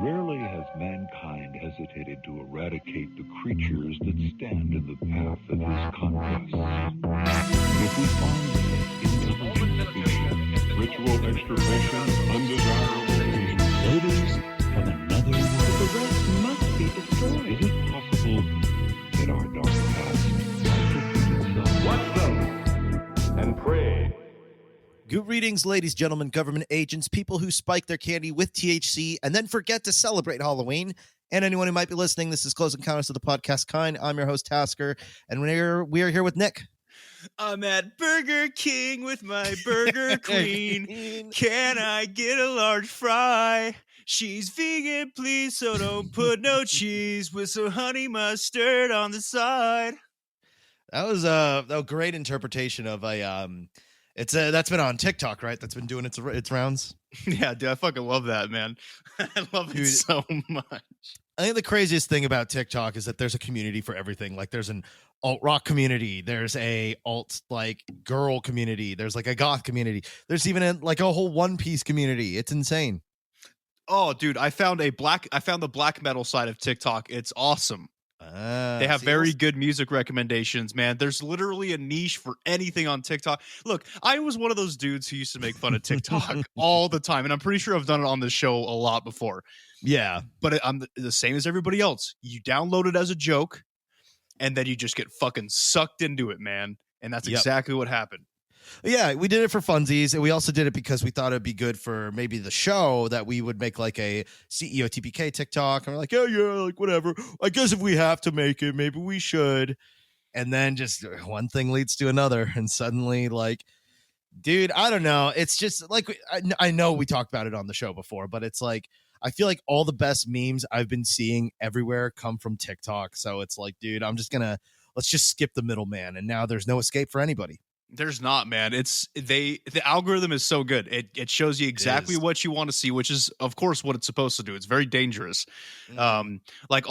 Rarely has mankind hesitated to eradicate the creatures that stand in the path of his conquest. And if we find intelligent species, ritual extirpation of undesirable beings, odors from another world, the rest must be destroyed. Is it possible that our dark past might repeat itself? Watch them and pray. Good readings, ladies, gentlemen, government agents, people who spike their candy with THC and then forget to celebrate Halloween, and anyone who might be listening. This is Close Encounters of the Podcast Kind. I'm your host, Tasker, and we are here with Nick. I'm at Burger King with my Burger Queen. Can I get a large fry? She's vegan, please, so don't put no cheese with some honey mustard on the side. That was a great interpretation of a that's been on TikTok, right? That's been doing its rounds. Yeah, dude, I fucking love that, man. I love it so much. I think the craziest thing about TikTok is that there's a community for everything. Like, there's an alt rock community, there's a alt like girl community, there's like a goth community, there's even a whole One Piece community. It's insane. Oh, dude, I found the black metal side of TikTok. It's awesome. They have very good music recommendations, man. There's literally a niche for anything on TikTok. Look, I was one of those dudes who used to make fun of TikTok all the time, and I'm pretty sure I've done it on this show a lot before. Yeah. But I'm the same as everybody else. You download it as a joke, and then you just get fucking sucked into it, man. And that's exactly what happened. Yeah, we did it for funsies, and we also did it because we thought it'd be good for maybe the show that we would make like a CEO TPK TikTok, and we're like, yeah, like whatever. I guess if we have to make it, maybe we should. And then just one thing leads to another, and suddenly, like, dude, I don't know. It's just like I know we talked about it on the show before, but it's like I feel like all the best memes I've been seeing everywhere come from TikTok. So it's like, dude, let's just skip the middleman, and now there's no escape for anybody. There's not, man. The algorithm is so good. It shows you exactly what you want to see, which is, of course, what it's supposed to do. It's very dangerous. Like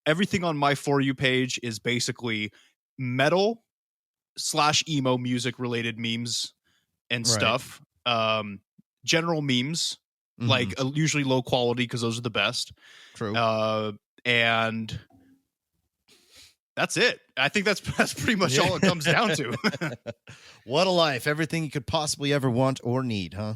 everything on my For You page is basically metal / emo music related memes and stuff. General memes, like usually low quality because those are the best. True. And that's it. I think that's pretty much all it comes down to. What a life. Everything you could possibly ever want or need, huh?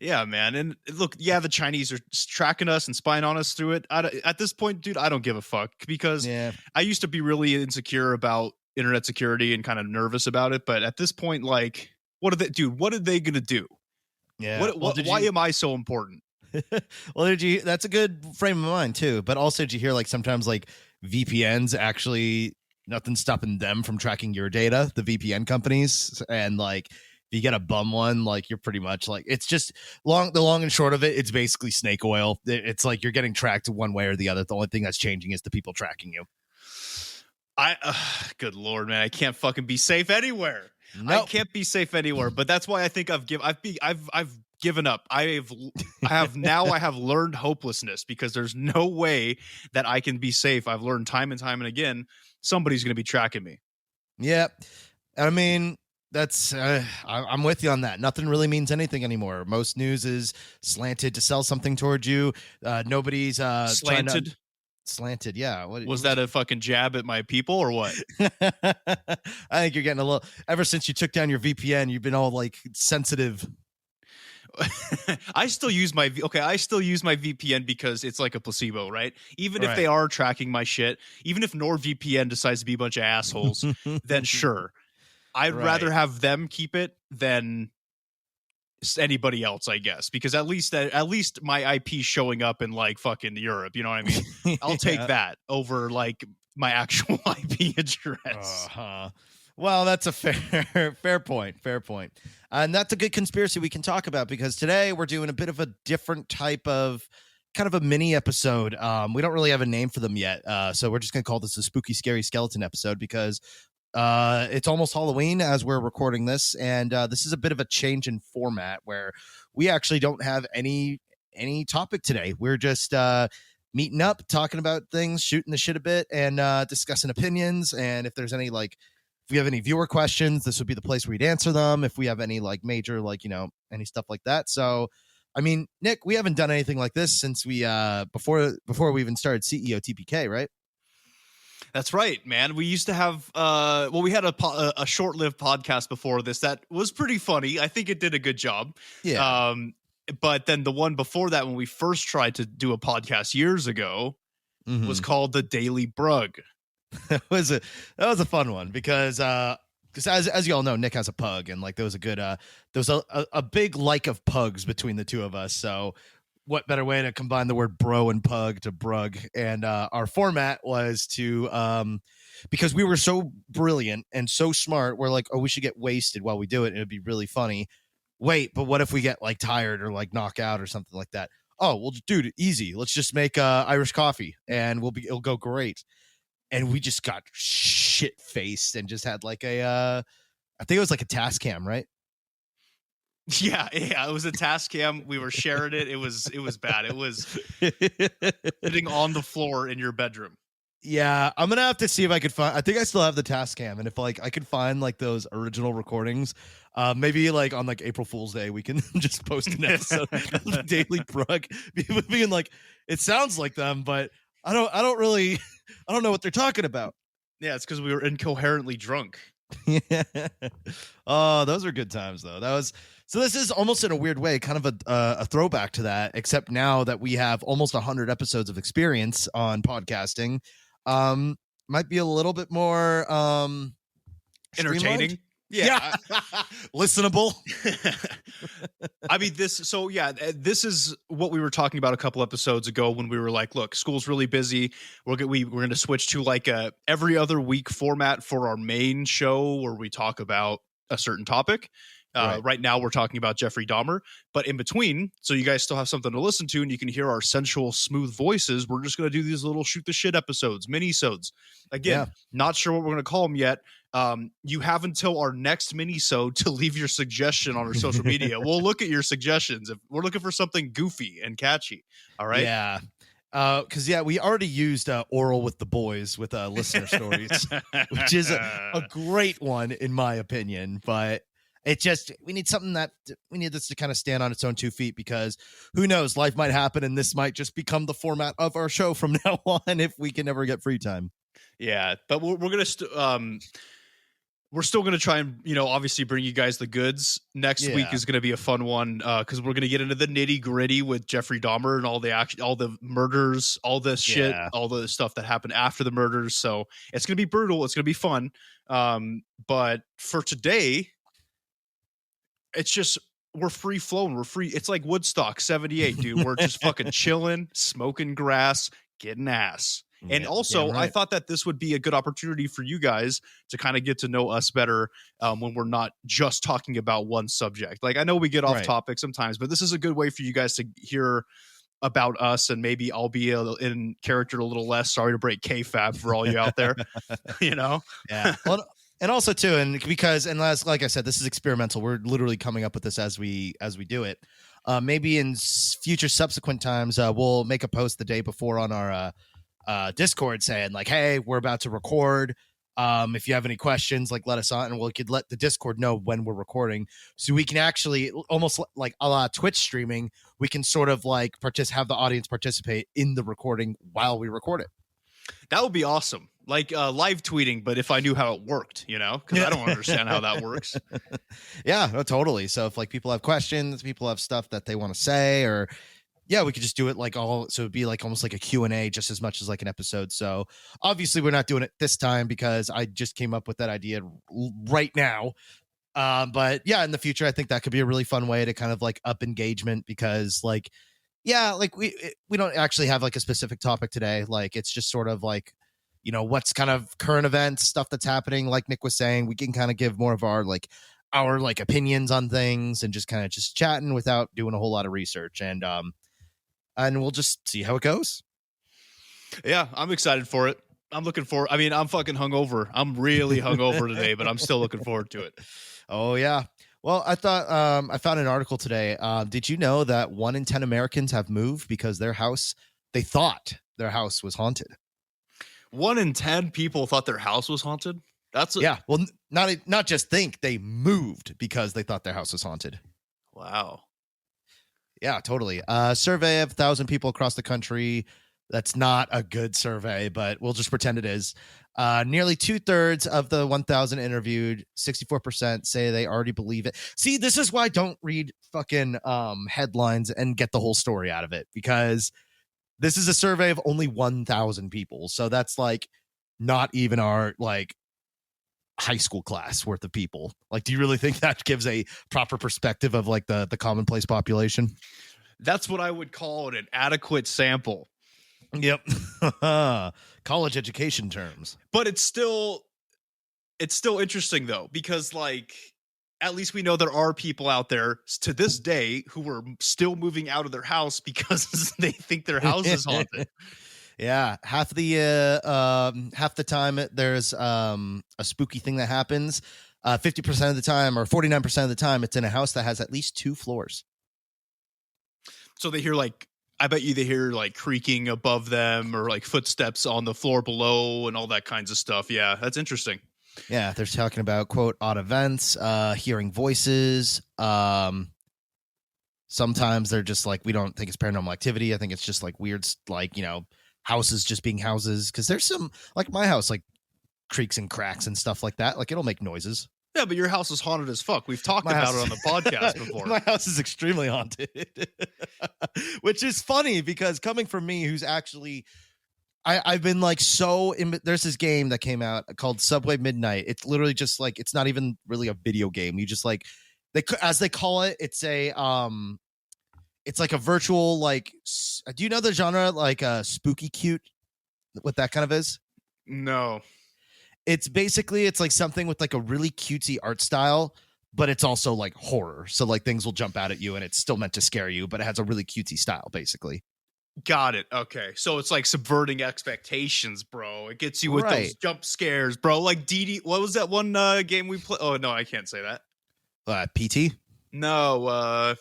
Yeah, man. And look, the Chinese are tracking us and spying on us through it. At this point, dude, I don't give a fuck because I used to be really insecure about internet security and kind of nervous about it. But at this point, like, what are they going to do? Yeah. Why am I so important? Well, that's a good frame of mind too. But also, did you hear like sometimes like VPNs actually nothing's stopping them from tracking your data, the VPN companies, and like if you get a bum one, like you're pretty much like it's just the long and short of it, it's basically snake oil. It's like you're getting tracked one way or the other. The only thing that's changing is the people tracking you. Good Lord, man, I can't fucking be safe anywhere. Nope. I can't be safe anywhere. But that's why I think I've given up. I have learned hopelessness because there's no way that I can be safe. I've learned time and time and again, somebody's going to be tracking me. Yeah. I mean, that's I'm with you on that. Nothing really means anything anymore. Most news is slanted to sell something towards you. Nobody's slanted. Slanted, yeah. Was that a fucking jab at my people or what? I think you're getting a little. Ever since you took down your VPN, you've been all like sensitive. I still use my VPN because it's like a placebo, right? Even if they are tracking my shit, even if NordVPN decides to be a bunch of assholes, then sure. I'd rather have them keep it than anybody else, I guess, because at least my IP showing up in like fucking Europe, you know what I mean? I'll take that over like my actual IP address. Well, that's a fair point. And that's a good conspiracy we can talk about because today we're doing a bit of a different type of kind of a mini episode. We don't really have a name for them yet. So we're just going to call this a spooky, scary skeleton episode because it's almost Halloween as we're recording this. And this is a bit of a change in format where we actually don't have any topic today. We're just meeting up, talking about things, shooting the shit a bit and discussing opinions. And if there's any if we have any viewer questions, this would be the place where we'd answer them. If we have any major, any stuff like that. So I mean, Nick, we haven't done anything like this since we before we even started CEO TPK, right? That's right, man. We used to have we had a short-lived podcast before this that was pretty funny. I think it did a good job. Yeah. But then the one before that, when we first tried to do a podcast years ago, was called The Daily Brug. that was a fun one because as you all know, Nick has a pug, and like there was a big like of pugs between the two of us. So what better way to combine the word bro and pug to brug? And our format was to because we were so brilliant and so smart, we're like, oh, we should get wasted while we do it, and it'd be really funny. Wait, but what if we get like tired or like knock out or something like that? Oh, well, dude, easy. Let's just make Irish coffee, and it'll go great. And we just got shit faced and just had like I think it was like a task cam, right? Yeah, it was a task cam. We were sharing it. It was bad. It was sitting on the floor in your bedroom. Yeah, I'm gonna have to see if I could find. I think I still have the task cam, and if like I could find like those original recordings, maybe like on like April Fool's Day, we can just post an episode of the Daily Brug, people being like, it sounds like them, but I don't know what they're talking about. Yeah, it's because we were incoherently drunk. Yeah. Oh, those are good times though. So this is almost in a weird way kind of a throwback to that, except now that we have almost 100 episodes of experience on podcasting. Might be a little bit more entertaining. Yeah. Listenable. I mean, this is what we were talking about a couple episodes ago when we were like, look, school's really busy. We're going to switch to like a every other week format for our main show where we talk about a certain topic. Right now we're talking about Jeffrey Dahmer, but in between, so you guys still have something to listen to and you can hear our sensual, smooth voices, we're just going to do these little shoot the shit episodes, mini-sodes. Again, not sure what we're going to call them yet. You have until our next mini-sode to leave your suggestion on our social media. We'll look at your suggestions. If we're looking for something goofy and catchy. All right. Yeah. Because we already used Oral with the Boys with listener stories, which is a great one in my opinion, but we need something we need this to kind of stand on its own 2 feet, because who knows, life might happen and this might just become the format of our show from now on if we can ever get free time. Yeah, but we're gonna we're still gonna try and obviously bring you guys the goods. Next week is gonna be a fun one because we're gonna get into the nitty gritty with Jeffrey Dahmer and all the murders, all the shit, all the stuff that happened after the murders. So it's gonna be brutal. It's gonna be fun. But for today, it's just we're free flowing. We're free. It's like Woodstock 78, dude. We're just fucking chilling, smoking grass, getting ass. And also, I thought that this would be a good opportunity for you guys to kind of get to know us better when we're not just talking about one subject. Like, I know we get off topic sometimes, but this is a good way for you guys to hear about us, and maybe I'll be in character a little less. Sorry to break kayfabe for all you out there, Yeah. Well, and also too, and because, and like I said, this is experimental. We're literally coming up with this as we do it. Maybe in future subsequent times, we'll make a post the day before on our Discord saying like, hey, we're about to record. If you have any questions, like let us on, and we could let the Discord know when we're recording, so we can actually almost like a la Twitch streaming. We can sort of like have the audience participate in the recording while we record it. That would be awesome. Like live tweeting, but if I knew how it worked, because I don't understand how that works. Yeah, no, totally. So if like people have questions, people have stuff that they want to say, or we could just do it like so it'd be like almost like a Q&A just as much as like an episode. So obviously we're not doing it this time because I just came up with that idea right now. But yeah, in the future, I think that could be a really fun way to kind of like up engagement, because like we don't actually have like a specific topic today. Like it's just sort of like, what's kind of current events, stuff that's happening. Like Nick was saying, we can kind of give more of our opinions on things and just kind of just chatting without doing a whole lot of research. And we'll just see how it goes. Yeah, I'm excited for it. I'm looking forward. I mean, I'm fucking hungover. I'm really hungover today, but I'm still looking forward to it. Oh, yeah. Well, I thought I found an article today. Did you know that 1 in 10 Americans have moved because they thought their house was haunted? 1 in 10 people thought their house was haunted? Well, not just think, they moved because they thought their house was haunted. Wow. Yeah, totally. Survey of 1,000 people across the country. That's not a good survey, but we'll just pretend it is. Nearly 2/3 of the 1,000 interviewed, 64% say they already believe it. See, this is why I don't read fucking headlines and get the whole story out of it, because this is a survey of only 1,000 people. So that's like not even our like high school class worth of people. Like, do you really think that gives a proper perspective of like the commonplace population? That's what I would call it, an adequate sample. Yep. College education terms. But it's still interesting though, because like at least we know there are people out there to this day who are still moving out of their house because they think their house is haunted. Yeah, half the time there's a spooky thing that happens. 50% of the time, or 49% of the time, it's in a house that has at least 2 floors. So they hear like, I bet you they hear like creaking above them or like footsteps on the floor below and all that kinds of stuff. Yeah, that's interesting. Yeah, they're talking about, quote, odd events, hearing voices. Sometimes they're just like, we don't think it's paranormal activity. I think it's just like weird, like, you know, houses just being houses. Because there's some, like my house, like creaks and cracks and stuff like that. Like it'll make noises. Yeah, but your house is haunted as fuck. We've talked about it on the podcast before. My house is extremely haunted, which is funny because coming from me, who's actually, I've been like there's this game that came out called Subway Midnight. It's literally just like, it's not even really a video game. You just like, as they call it, it's like a virtual, like, do you know the genre, like spooky cute, what that kind of is? No. It's basically, it's like something with like a really cutesy art style, but it's also like horror. So like things will jump out at you and it's still meant to scare you, but it has a really cutesy style basically. Got it. Okay. So it's like subverting expectations, bro. It gets you with those jump scares, bro. Like what was that one game we played? Oh, no, I can't say that. PT? No,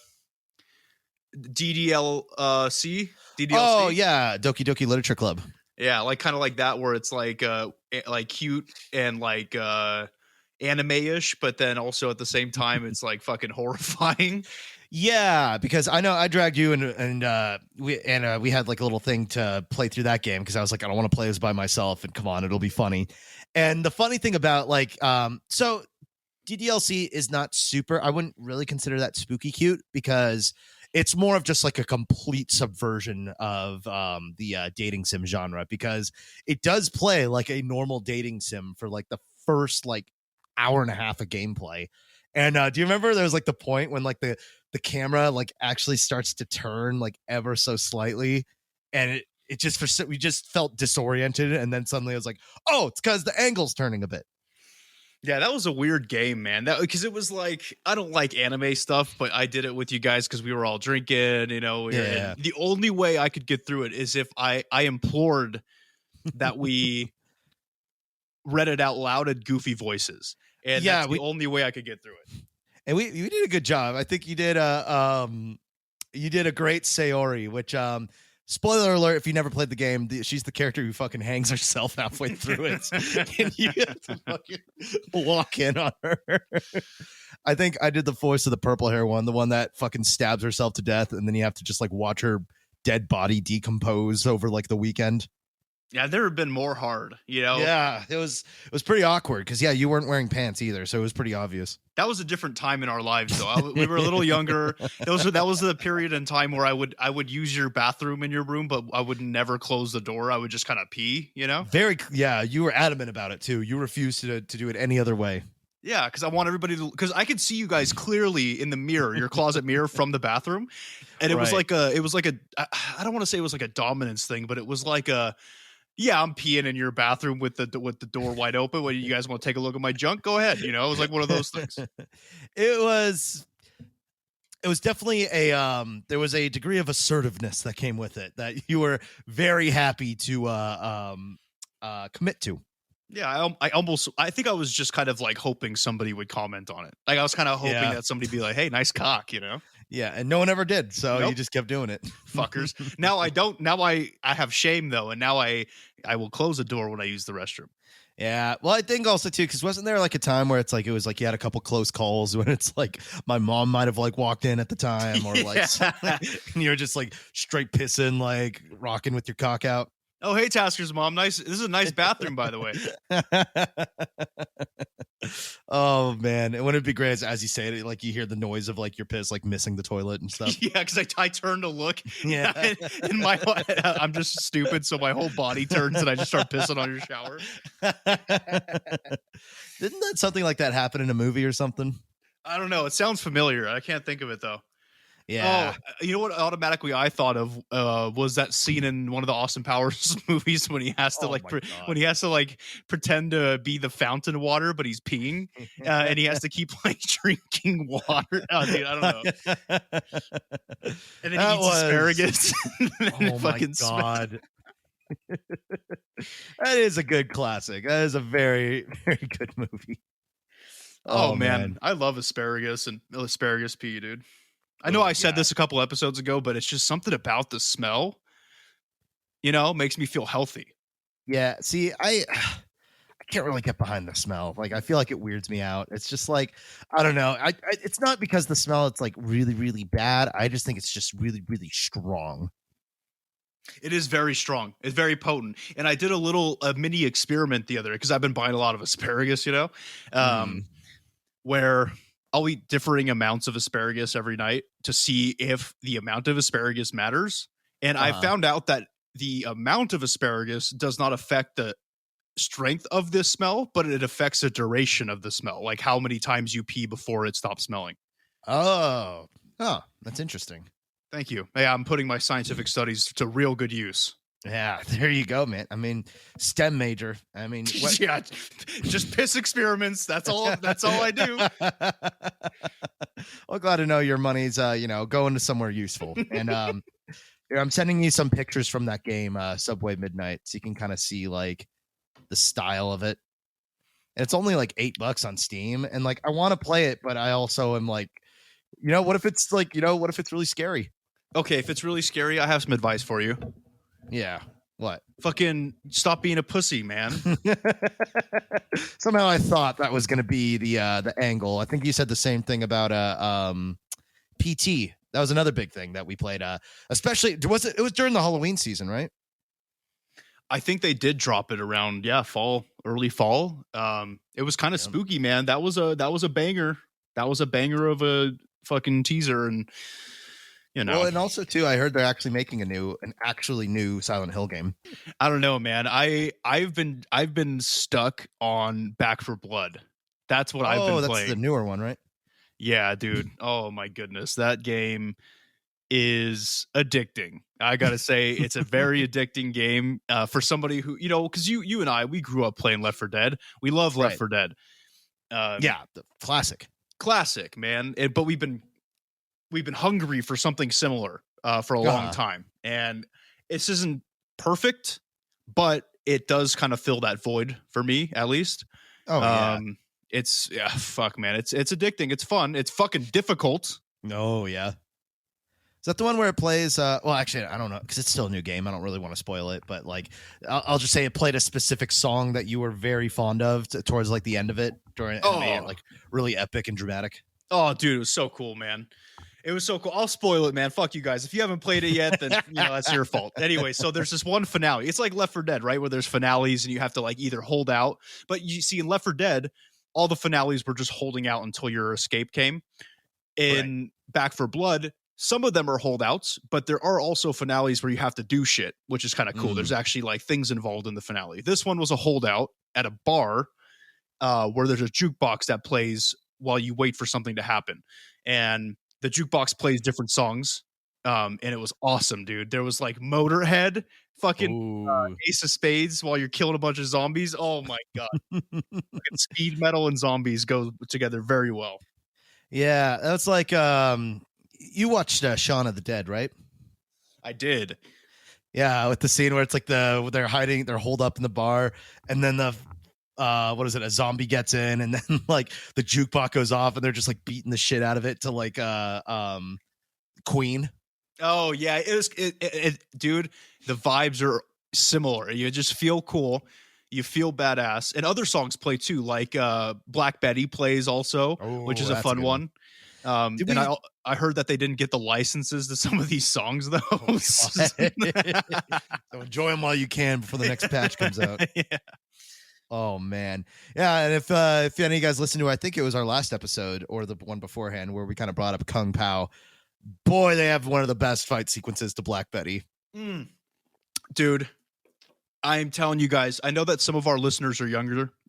DDLC? DDLC? Oh, yeah. Doki Doki Literature Club. Yeah, like kind of like that, where it's like cute and like anime-ish, but then also at the same time it's like fucking horrifying. Yeah, because I know I dragged you and we had like a little thing to play through that game because I was like, I don't want to play this by myself, and come on, it'll be funny. And the funny thing about like so DDLC is not super, I wouldn't really consider that spooky cute, because it's more of just like a complete subversion of the dating sim genre, because it does play like a normal dating sim for like the first like hour and a half of gameplay. And do you remember there was like the point when like the camera like actually starts to turn like ever so slightly, and it just we just felt disoriented, and then suddenly I was like, oh, it's because the angle's turning a bit. Yeah, that was a weird game, man. That, because it was like, I don't like anime stuff, but I did it with you guys because we were all drinking, you know. Yeah. The only way I could get through it is if I implored that we read it out loud at goofy voices, and that's the only way I could get through it. And we did a good job. I think you did a great Sayori, which spoiler alert, if you never played the game, she's the character who fucking hangs herself halfway through it. And you have to fucking walk in on her. I think I did the voice of the purple hair one, the one that fucking stabs herself to death, and then you have to just like watch her dead body decompose over like the weekend. Yeah, there have been more hard, you know? Yeah, it was pretty awkward because, yeah, you weren't wearing pants either, so it was pretty obvious. That was a different time in our lives, though. We were a little younger. That was the period in time where I would use your bathroom in your room, but I would never close the door. I would just kind of pee, you know? Yeah, you were adamant about it, too. You refused to do it any other way. Yeah, because I want everybody to, because I could see you guys clearly in the mirror, your closet mirror from the bathroom, and it was like a I don't want to say it was like a dominance thing, but it was like a, yeah, I'm peeing in your bathroom with the door wide open. What, you guys want to take a look at my junk? Go ahead. You know, it was like one of those things. It was definitely there was a degree of assertiveness that came with it that you were very happy to commit to. Yeah, I think I was just kind of like hoping somebody would comment on it. Like I was kind of hoping that somebody would be like, "Hey, nice cock," you know? Yeah, and no one ever did, so you just kept doing it. Fuckers. Now I don't. Now I have shame though, and now I will close the door when I use the restroom. Yeah. Well, I think also too, because wasn't there like a time where it's like it was like you had a couple close calls when it's like my mom might have like walked in at the time or like and you're just like straight pissing, like rocking with your cock out. Oh, hey, Tasker's mom. Nice. This is a nice bathroom, by the way. Oh man, it wouldn't be great as you say it, like you hear the noise of like your piss like missing the toilet and stuff. Yeah, because I turn to look. Yeah. and my I'm just stupid, so my whole body turns and I just start pissing on your shower. Didn't that something like that happen in a movie or something? I don't know. It sounds familiar. I can't think of it though. Yeah. Oh, you know what? Automatically, I thought of was that scene in one of the Austin Powers movies when he has to when he has to like pretend to be the fountain water, but he's peeing, and he has to keep like drinking water. Oh, dude, I don't know. And then he eats asparagus. Oh my god. That is a good classic. That is a very, very good movie. Oh man, I love asparagus and asparagus pea, dude. I know I said this a couple episodes ago, but it's just something about the smell, makes me feel healthy. Yeah. See, I can't really get behind the smell. Like, I feel like it weirds me out. It's just like, I don't know. It's not because the smell, it's like really, really bad. I just think it's just really, really strong. It is very strong. It's very potent. And I did a mini experiment the other day because I've been buying a lot of asparagus, where I'll eat differing amounts of asparagus every night to see if the amount of asparagus matters. And I found out that the amount of asparagus does not affect the strength of this smell, but it affects the duration of the smell, like how many times you pee before it stops smelling. Oh, that's interesting. Thank you. Yeah, I'm putting my scientific studies to real good use. Yeah, there you go, man. I mean, STEM major. I mean, yeah, just piss experiments. That's all I do. Well, glad to know your money's, going to somewhere useful. And I'm sending you some pictures from that game, Subway Midnight, so you can kind of see like the style of it. And it's only like $8 on Steam, and like I want to play it, but I also am like, what if it's like, what if it's really scary? Okay, if it's really scary, I have some advice for you. Yeah. What? Fucking stop being a pussy, man. Somehow I thought that was going to be the angle. I think you said the same thing about PT. That was another big thing that we played. Especially it was during the Halloween season, right? I think they did drop it around early fall. It was kind of spooky, man. That was a banger. That was a banger of a fucking teaser, and Well, and also too, I heard they're actually making an actually new Silent Hill game. I don't know, man. I've been stuck on Back 4 Blood. That's what I've been playing. Oh, that's the newer one, right? Yeah, dude. Oh my goodness, that game is addicting. I gotta say, it's a very addicting game for somebody who, because you and I, we grew up playing Left 4 Dead. We love Left 4 Dead. Yeah, the classic, man. But we've been hungry for something similar for a long time, and this isn't perfect, but it does kind of fill that void for me, at least. Fuck, man. It's addicting. It's fun. It's fucking difficult. Oh yeah. Is that the one where it plays? Well, actually, I don't know because it's still a new game. I don't really want to spoil it, but like, I'll just say it played a specific song that you were very fond of towards like the end of it, and made it like really epic and dramatic. Oh, dude, it was so cool, man. It was so cool. I'll spoil it, man. Fuck you guys. If you haven't played it yet, then that's your fault. Anyway, so there's this one finale. It's like Left 4 Dead, right? Where there's finales and you have to like either hold out. But you see in Left 4 Dead, all the finales were just holding out until your escape came. In Back 4 Blood, some of them are holdouts, but there are also finales where you have to do shit, which is kind of cool. There's actually like things involved in the finale. This one was a holdout at a bar where there's a jukebox that plays while you wait for something to happen. And the jukebox plays different songs. And it was awesome, dude. There was like Motorhead, fucking Ace of Spades while you're killing a bunch of zombies. Oh my God. Speed metal and zombies go together very well. Yeah, that's like you watched Shaun of the Dead, right? I did. Yeah, with the scene where it's like they're holed up in the bar, and then a zombie gets in, and then like the jukebox goes off, and they're just like beating the shit out of it to like Queen. Oh yeah, it was dude. The vibes are similar. You just feel cool. You feel badass, and other songs play too, like Black Betty plays also, which is a that's fun good one. Did And we? I heard that they didn't get the licenses to some of these songs though. So enjoy them while you can before the next patch comes out. Yeah. Oh man, yeah. And if any of you guys listen to, I think it was our last episode or the one beforehand where we kind of brought up Kung Pao. Boy, they have one of the best fight sequences to Black Betty. Dude, I'm telling you guys, I know that some of our listeners are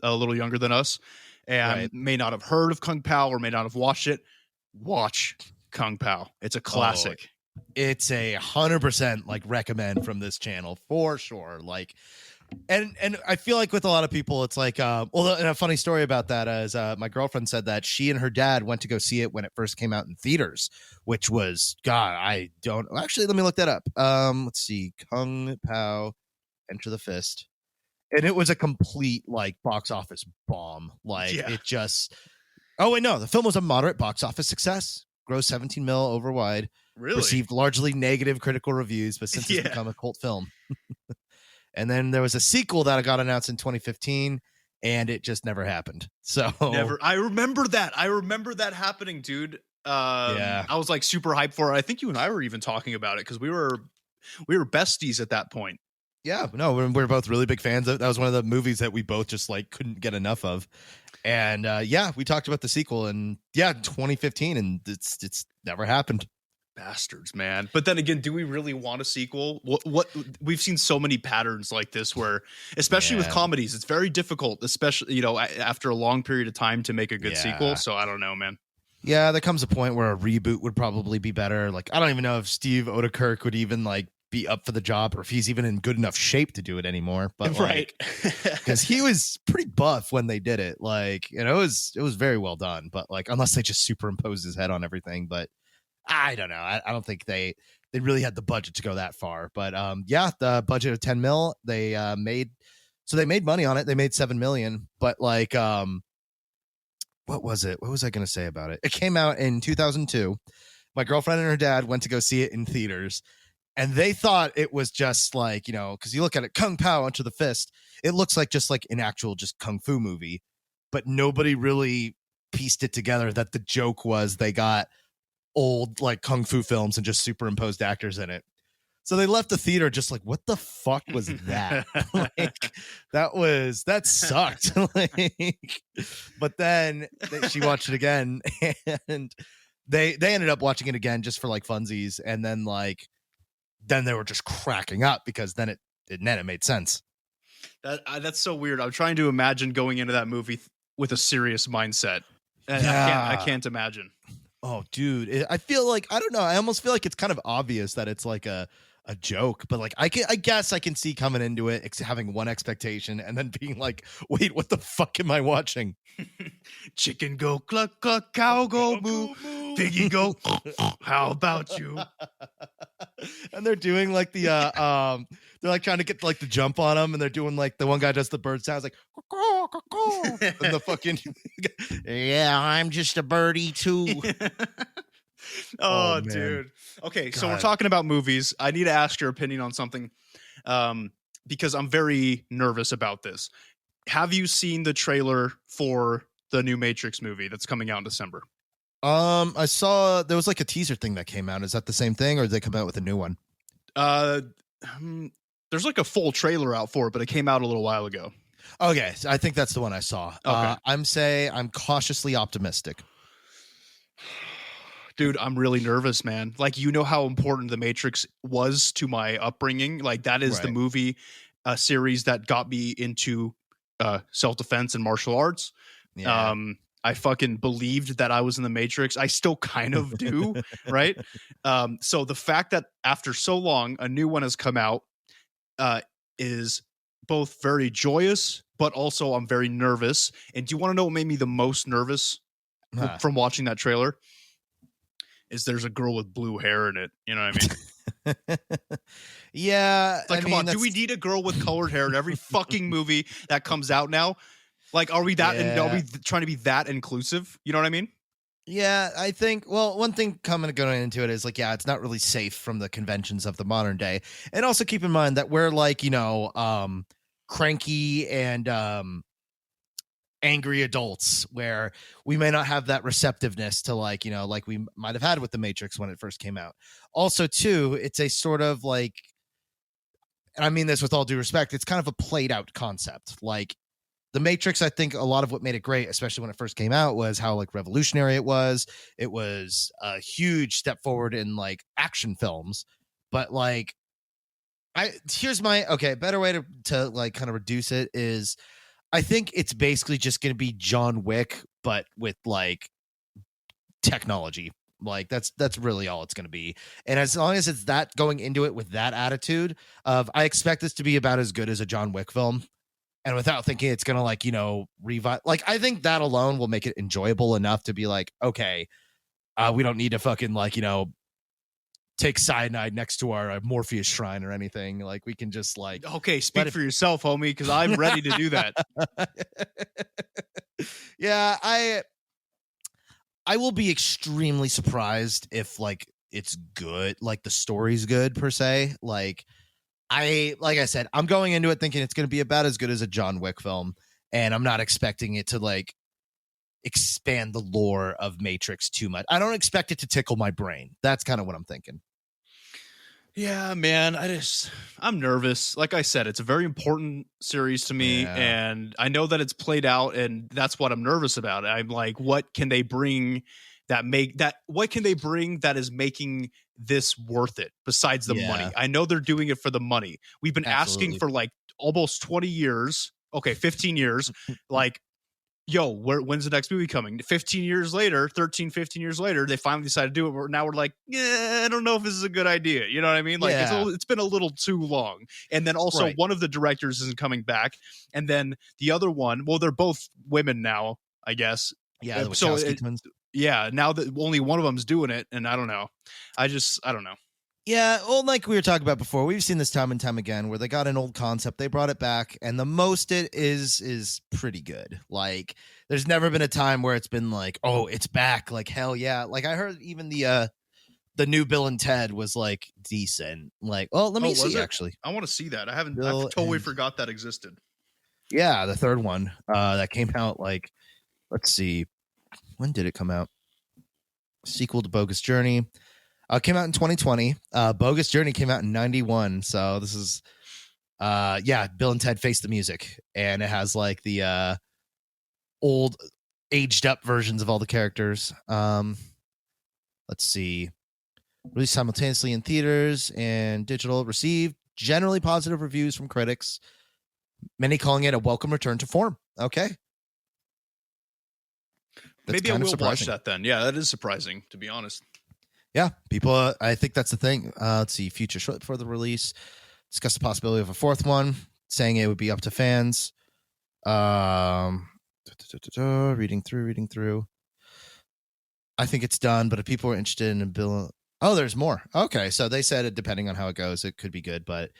a little younger than us, and may not have heard of Kung Pao or may not have watched it. Watch Kung Pao. It's a classic. It's 100% like recommend from this channel for sure. Like, and I feel like with a lot of people, it's like, and a funny story about that is my girlfriend said that she and her dad went to go see it when it first came out in theaters, which was, God, I don't actually, let me look that up. Let's see, Kung Pao, Enter the Fist. And it was a complete like box office bomb. Like it just, oh wait, no, the film was a moderate box office success, grossed 17 mil over wide, received largely negative critical reviews, but since it's become a cult film. And then there was a sequel that got announced in 2015, and it just never happened. So I remember that. I remember that happening, dude. I was like super hyped for it. I think you and I were even talking about it because we were besties at that point. Yeah, no, we're both really big fans of. That was one of the movies that we both just like couldn't get enough of. And we talked about the sequel in 2015, and it's never happened. Bastards, man. But then again, do we really want a sequel? What we've seen so many patterns like this where, especially with comedies, it's very difficult, especially, after a long period of time to make a good sequel. So I don't know, man. Yeah, there comes a point where a reboot would probably be better. Like, I don't even know if Steve Odekirk would even like be up for the job or if he's even in good enough shape to do it anymore. But right, because he was pretty buff when they did it. Like, it was very well done. But like, unless they just superimposed his head on everything, but I don't know. I don't think they really had the budget to go that far. But the budget of 10 mil, they made money on it. They made 7 million. But like, what was it? What was I going to say about it? It came out in 2002. My girlfriend and her dad went to go see it in theaters, and they thought it was just like, because you look at it, Kung Pao, Enter the Fist. It looks like just like an actual just kung fu movie, but nobody really pieced it together that the joke was they got old like kung fu films and just superimposed actors in it. So they left the theater just like, what the fuck was that? Like, that sucked. But then she watched it again, and they ended up watching it again just for like funsies, and then they were just cracking up because then it made sense. That's so weird. I'm trying to imagine going into that movie with a serious mindset. I can't imagine. Oh, dude, I feel like, I don't know. I almost feel like it's kind of obvious that it's like a joke, but like I guess I can see coming into it having one expectation and then being like, wait, what the fuck am I watching? Chicken go cluck cluck, cow go moo, piggy go. How about you? And they're doing like the they're like trying to get like the jump on them, and they're doing like the one guy does the bird sounds like and the fucking I'm just a birdie too. Oh dude. Okay, so we're talking about movies. I need to ask your opinion on something, because I'm very nervous about this. Have you seen the trailer for the new Matrix movie that's coming out in December? I saw there was like a teaser thing that came out. Is that the same thing, or did they come out with a new one? There's like a full trailer out for it, but it came out a little while ago. Okay, so I think that's the one I saw. Okay. I'm cautiously optimistic. Dude, I'm really nervous, man. Like, how important The Matrix was to my upbringing. Like, that is the movie series that got me into self-defense and martial arts. Yeah. I fucking believed that I was in The Matrix. I still kind of do, right? So the fact that after so long, a new one has come out is both very joyous, but also I'm very nervous. And do you want to know what made me the most nervous from watching that trailer? Is there's a girl with blue hair in it. You know what I mean? Yeah. It's like, come on, do we need a girl with colored hair in every fucking movie that comes out now? Like, are we are we trying to be that inclusive? You know what I mean? Yeah, I think, well, one thing going into it is like, it's not really safe from the conventions of the modern day. And also keep in mind that we're like, cranky and angry adults, where we may not have that receptiveness to, like, you know, like we might have had with the Matrix when it first came out. Also, too, it's a sort of like, and I mean this with all due respect, it's kind of a played out concept. Like the Matrix, I think a lot of what made it great, especially when it first came out, was how like revolutionary it was. It was a huge step forward in like action films. But like, here's my better way to like kind of reduce it is, I think it's basically just going to be John Wick, but with like technology. Like that's really all it's going to be. And as long as it's that, going into it with that attitude of, I expect this to be about as good as a John Wick film, and without thinking it's going to, like, you know, revive, like, I think that alone will make it enjoyable enough to be like, okay, we don't need to fucking, like, you know, take cyanide next to our Morpheus shrine or anything. Like, we can just like, okay, speak for yourself, homie, because I'm ready to do that. Yeah, I will be extremely surprised if like it's good, like the story's good per se. Like I said, I'm going into it thinking it's going to be about as good as a John Wick film, and I'm not expecting it to like expand the lore of Matrix too much. I don't expect it to tickle my brain. That's kind of what I'm thinking. Yeah, man, I'm nervous. Like I said, it's a very important series to me, and I know that it's played out, and that's what I'm nervous about. I'm like, what can they bring what can they bring that is making this worth it besides the money? I know they're doing it for the money. We've been asking for like almost 20 years, 15 years, like, yo, when's the next movie coming? 15 years later, they finally decided to do it. Now we're like, yeah, I don't know if this is a good idea. You know what I mean? Like, it's been a little too long. And then also one of the directors isn't coming back. And then the other one, well, they're both women now, I guess. Yeah, the Wachowski twins. Yeah, now that only one of them's doing it, and I don't know. I don't know. Yeah, well, like we were talking about before, we've seen this time and time again where they got an old concept, they brought it back, and the most it is pretty good. Like, there's never been a time where it's been like, oh, it's back, like hell yeah. Like, I heard even the new Bill and Ted was like decent. Like, well, let me see. Actually, I want to see that. I totally forgot that existed. Yeah, the third one that came out, like, let's see, when did it come out? Sequel to Bogus Journey. Came out in 2020. Bogus Journey came out in 91. So this is, Bill and Ted Face the Music. And it has like the old aged up versions of all the characters. Let's see. Released simultaneously in theaters and digital. Received generally positive reviews from critics. Many calling it a welcome return to form. Okay. Maybe I will watch that then. Yeah, that is surprising, to be honest. Yeah, people, I think that's the thing. Let's see, future shortly before the release. Discuss the possibility of a fourth one, saying it would be up to fans. Reading through. I think it's done, but if people are interested in Bill... Oh, there's more. Okay, so they said, depending on how it goes, it could be good, but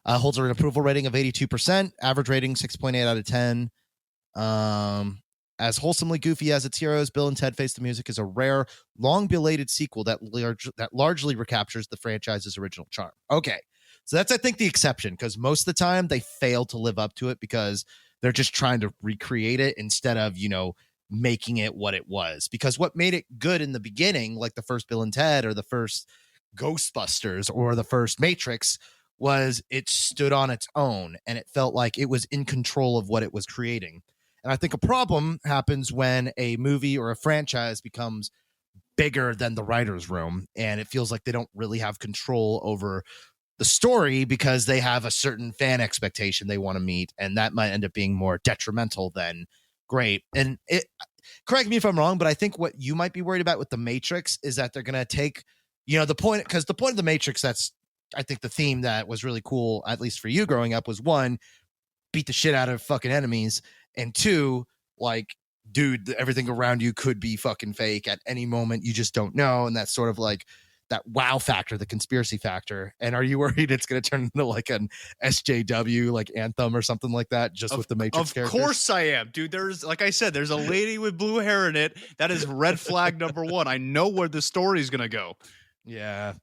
holds an approval rating of 82%, average rating 6.8 out of 10. As wholesomely goofy as its heroes, Bill and Ted Face the Music is a rare, long-belated sequel that largely recaptures the franchise's original charm. Okay, so that's, I think, the exception, because most of the time they fail to live up to it because they're just trying to recreate it instead of, you know, making it what it was. Because what made it good in the beginning, like the first Bill and Ted or the first Ghostbusters or the first Matrix, was it stood on its own and it felt like it was in control of what it was creating. And I think a problem happens when a movie or a franchise becomes bigger than the writer's room, and it feels like they don't really have control over the story because they have a certain fan expectation they want to meet, and that might end up being more detrimental than great. And correct me if I'm wrong, but I think what you might be worried about with The Matrix is that they're going to take, you know, the point of The Matrix, that's, I think, the theme that was really cool, at least for you growing up, was one, beat the shit out of fucking enemies, and two, like, dude, everything around you could be fucking fake at any moment. You just don't know. And that's sort of like that wow factor, the conspiracy factor. And are you worried it's going to turn into like an SJW, like Anthem or something like that, just with the Matrix characters? Of course I am, dude. There's, like I said, there's a lady with blue hair in it. That is red flag number one. I know where the story is going to go. Yeah.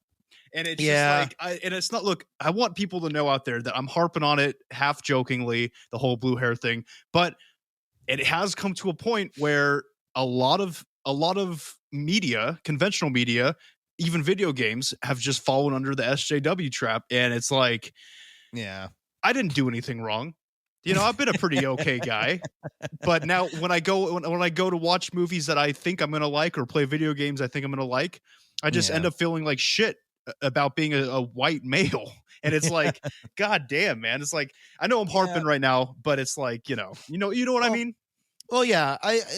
And it's just like, and it's not, look, I want people to know out there that I'm harping on it half jokingly, the whole blue hair thing, but it has come to a point where a lot of media, conventional media, even video games, have just fallen under the SJW trap. And it's like, I didn't do anything wrong. You know, I've been a pretty okay guy, but now when I go to watch movies that I think I'm going to like, or play video games I think I'm going to like, I just end up feeling like shit about being a white male. And it's like, God damn, man. It's like, I know I'm harping right now, but it's like, you know what I mean? Well, yeah,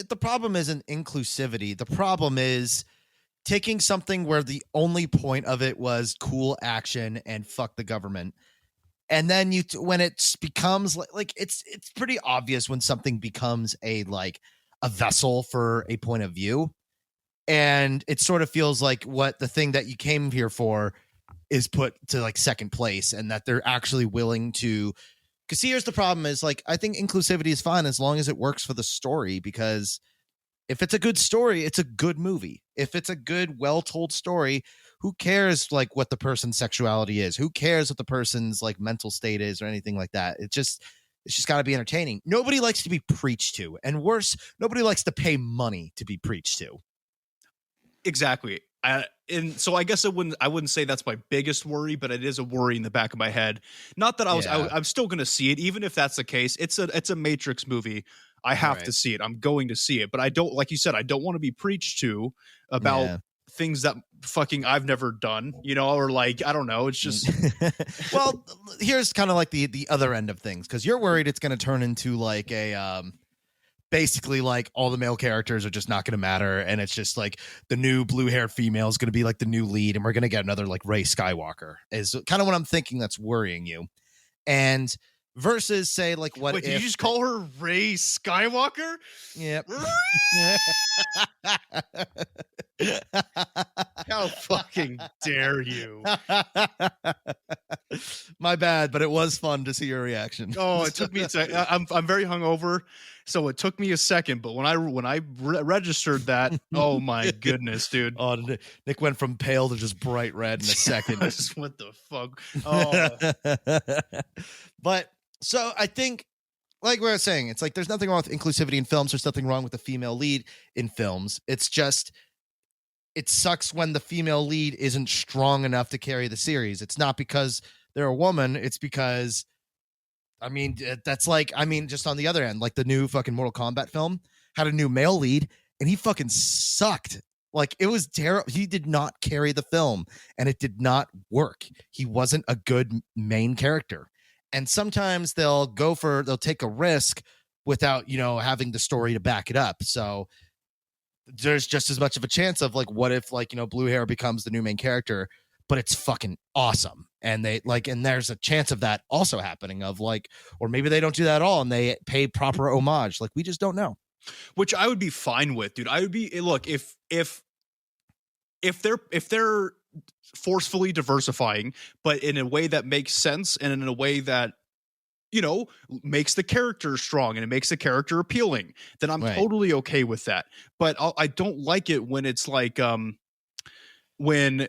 the problem isn't inclusivity. The problem is taking something where the only point of it was cool action and fuck the government. And then when it becomes like it's pretty obvious when something becomes a vessel for a point of view, and it sort of feels like what the thing that you came here for is put to like second place, and that they're actually willing to. Because here's the problem: is like I think inclusivity is fine as long as it works for the story. Because if it's a good story, it's a good movie. If it's a good, well-told story, who cares like what the person's sexuality is? Who cares what the person's like mental state is or anything like that? It's just got to be entertaining. Nobody likes to be preached to, and worse, nobody likes to pay money to be preached to. Exactly. And so I guess I wouldn't say that's my biggest worry, but it is a worry in the back of my head. Not that I'm still going to see it, even if that's the case. It's a Matrix movie. I have to see it. I'm going to see it, but I don't, like you said, I don't want to be preached to about things that fucking I've never done, or like, I don't know. It's just, well, here's kind of like the other end of things. Cause you're worried it's going to turn into like a, basically like all the male characters are just not going to matter. And it's just like the new blue hair female is going to be like the new lead. And we're going to get another like Rey Skywalker is kind of what I'm thinking that's worrying you. And versus say like what Wait, did you just call her Rey Skywalker? Yep. How fucking dare you? My bad, but it was fun to see your reaction. Oh, it took me I'm very hungover, so it took me a second, but when I registered that, oh my goodness, dude. Oh, Nick went from pale to just bright red in a second. What the fuck? Oh. But so I think, like we were saying, it's like there's nothing wrong with inclusivity in films. There's nothing wrong with the female lead in films. It's just, it sucks when the female lead isn't strong enough to carry the series. It's not because they're a woman. It's because, I mean, that's like, I mean, just on the other end, like the new fucking Mortal Kombat film had a new male lead and he fucking sucked. Like it was terrible. He did not carry the film and it did not work. He wasn't a good main character. And sometimes they'll take a risk without, having the story to back it up. So there's just as much of a chance of like, what if like, blue hair becomes the new main character, but it's fucking awesome. And and there's a chance of that also happening of like, or maybe they don't do that at all and they pay proper homage. Like we just don't know. Which I would be fine with, dude. I would be, look, if they're forcefully diversifying, but in a way that makes sense and in a way that, makes the character strong and it makes the character appealing, then I'm totally okay with that. But I don't like it when it's like, when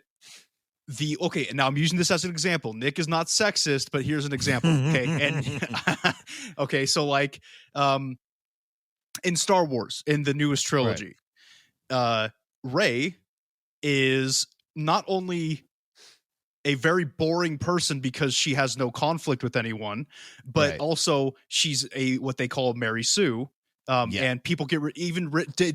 okay, now I'm using this as an example. Nick is not sexist, but here's an example. Okay. And okay. So like, in Star Wars, in the newest trilogy, Rey is not only a very boring person because she has no conflict with anyone, but also she's what they call Mary Sue. And people get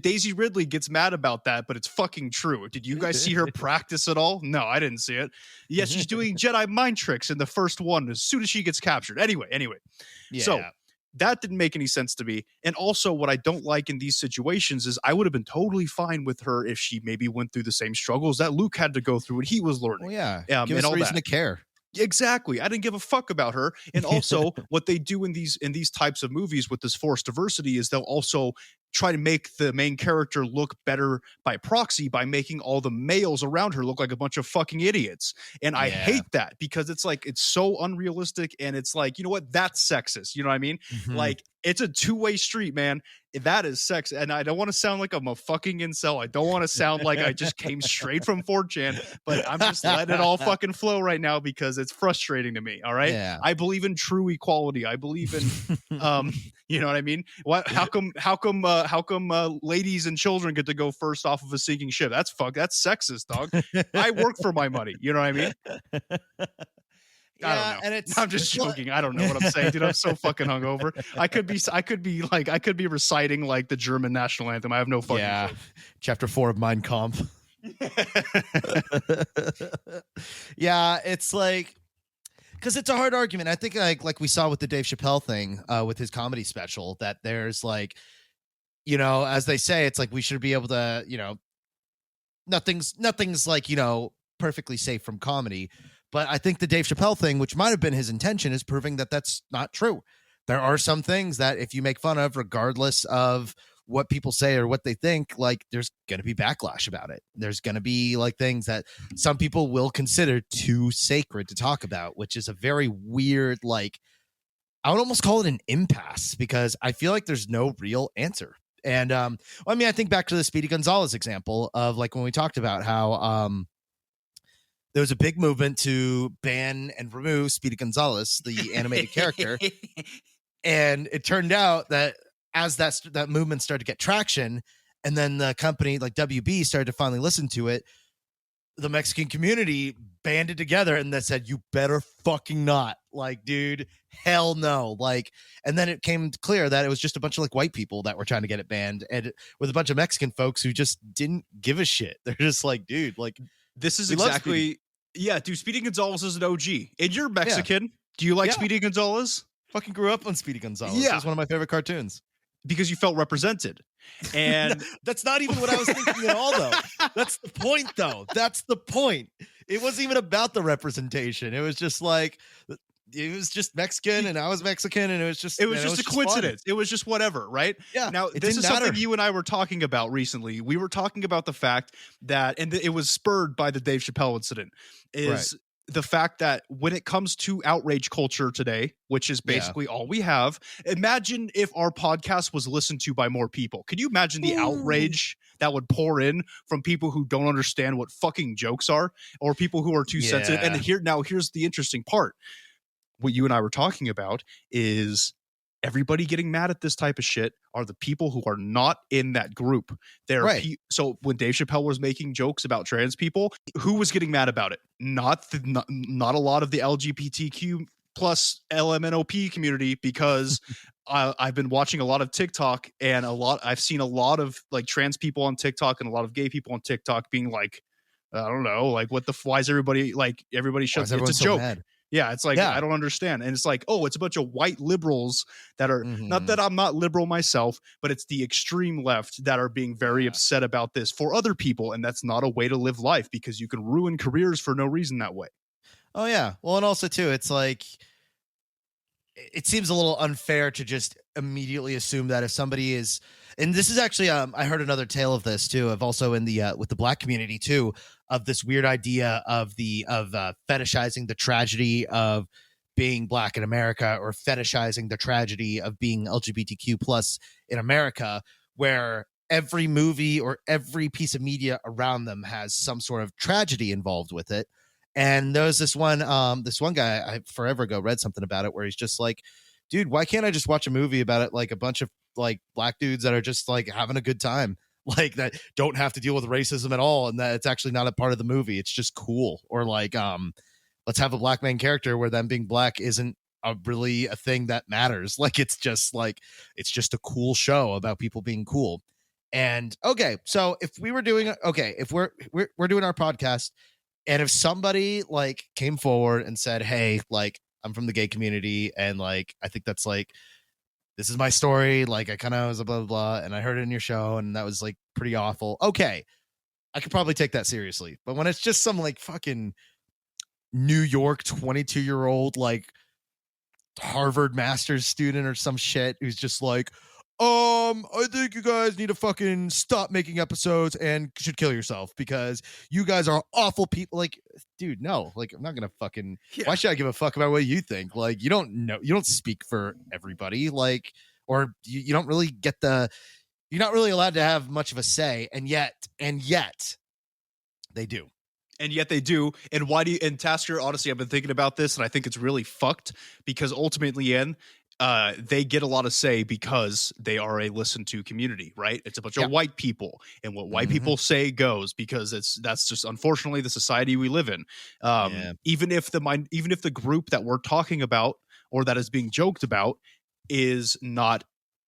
Daisy Ridley gets mad about that, but it's fucking true. Did you guys see her practice at all? No, I didn't see it. Yes, she's doing Jedi mind tricks in the first one as soon as she gets captured. Anyway. So that didn't make any sense to me. And also what I don't like in these situations is I would have been totally fine with her if she maybe went through the same struggles that Luke had to go through when he was learning. Well, yeah. Give us all reason that. to care. Exactly. I didn't give a fuck about her. And also what they do in these types of movies with this forced diversity is they'll also try to make the main character look better by proxy by making all the males around her look like a bunch of fucking idiots. And I hate that because it's like, it's so unrealistic. And it's like, you know what? That's sexist. You know what I mean? Like, it's a two-way street, man. That is sex. And I don't want to sound like I'm a fucking incel. I don't want to sound like I just came straight from 4chan, but I'm just letting it all fucking flow right now because it's frustrating to me. All right. Yeah. I believe in true equality. I believe in, you know what I mean? How come ladies and children get to go first off of a sinking ship? That's sexist, dog. I work for my money. You know what I mean? I don't know. And I'm just joking. I don't know what I'm saying, dude. I'm so fucking hungover. I could be reciting like the German national anthem. I have no fucking clue. Chapter 4 of Mein Kampf. Yeah, it's like, because it's a hard argument. I think like we saw with the Dave Chappelle thing with his comedy special, that there's like, you know, as they say, it's like we should be able to, you know, nothing's like, you know, perfectly safe from comedy. But I think the Dave Chappelle thing, which might have been his intention, is proving that that's not true. There are some things that if you make fun of, regardless of what people say or what they think, like there's going to be backlash about it. There's going to be like things that some people will consider too sacred to talk about, which is a very weird, like, I would almost call it an impasse because I feel like there's no real answer. And I mean, I think back to the Speedy Gonzalez example of like when we talked about how there was a big movement to ban and remove Speedy Gonzalez, the animated character. And it turned out that as that movement started to get traction, and then the company like WB started to finally listen to it, the Mexican community banded together and they said, you better fucking not. Like, dude, hell no. Like, and then it came clear that it was just a bunch of like white people that were trying to get it banned, and with a bunch of Mexican folks who just didn't give a shit. They're just like, dude, like, this is exactly, yeah, dude, Speedy Gonzalez is an OG. And you're Mexican. Yeah. Do you like Speedy Gonzalez? Fucking grew up on Speedy Gonzalez. Yeah. It was one of my favorite cartoons. Because you felt represented. And that's not even what I was thinking at all, though. That's the point, though. That's the point. It wasn't even about the representation. It was just like, it was just Mexican and I was Mexican, and it was just a coincidence. It was just whatever, right? Yeah. Now, this is something you and I were talking about recently. We were talking about the fact that, and it was spurred by the Dave Chappelle incident, is the fact that when it comes to outrage culture today, which is basically all we have, imagine if our podcast was listened to by more people. Could you imagine the outrage that would pour in from people who don't understand what fucking jokes are, or people who are too sensitive? And here's the interesting part. What you and I were talking about is everybody getting mad at this type of shit are the people who are not in that group. So when Dave Chappelle was making jokes about trans people, who was getting mad about it? Not a lot of the LGBTQ plus LMNOP community, because I've been watching a lot of TikTok, and I've seen a lot of like trans people on TikTok and a lot of gay people on TikTok being like, I don't know, like why is everybody shuts? It's a joke. Mad? Yeah, it's like, I don't understand. And it's like, oh, it's a bunch of white liberals that are, not that I'm not liberal myself, but it's the extreme left that are being very upset about this for other people. And that's not a way to live life, because you can ruin careers for no reason that way. Oh, yeah. Well, and also, too, it's like, it seems a little unfair to just immediately assume that if somebody is, and this is actually, I heard another tale of this, too, of also in the, with the Black community, too, of this weird idea of fetishizing the tragedy of being Black in America, or fetishizing the tragedy of being LGBTQ plus in America, where every movie or every piece of media around them has some sort of tragedy involved with it. And there was this one guy I forever ago read something about it, where he's just like, dude, why can't I just watch a movie about it, like a bunch of like Black dudes that are just like having a good time, like that don't have to deal with racism at all, and that it's actually not a part of the movie, it's just cool. Or like, let's have a Black main character where them being Black isn't really a thing that matters. Like, it's just a cool show about people being cool. And okay, so if we were doing if we're doing our podcast, and if somebody like came forward and said, hey, like, I'm from the gay community, and like, I think that's like, this is my story, like, I kind of was a blah, blah, blah, and I heard it in your show, and that was like pretty awful. Okay, I could probably take that seriously. But when it's just some like fucking New York 22-year-old, like Harvard master's student or some shit, who's just like, I think you guys need to fucking stop making episodes and should kill yourself because you guys are awful people. Like, dude, no, like, I'm not gonna fucking. Yeah. Why should I give a fuck about what you think? Like, you don't know, you don't speak for everybody. Like, or you don't really get the. You're not really allowed to have much of a say, and yet, they do. And yet they do. And why do you, and Tasker, honestly, I've been thinking about this and I think it's really fucked because ultimately they get a lot of say because they are a listened to community, right? It's a bunch of white people and what white people say goes because that's just unfortunately the society we live in. Even if the group that we're talking about or that is being joked about is not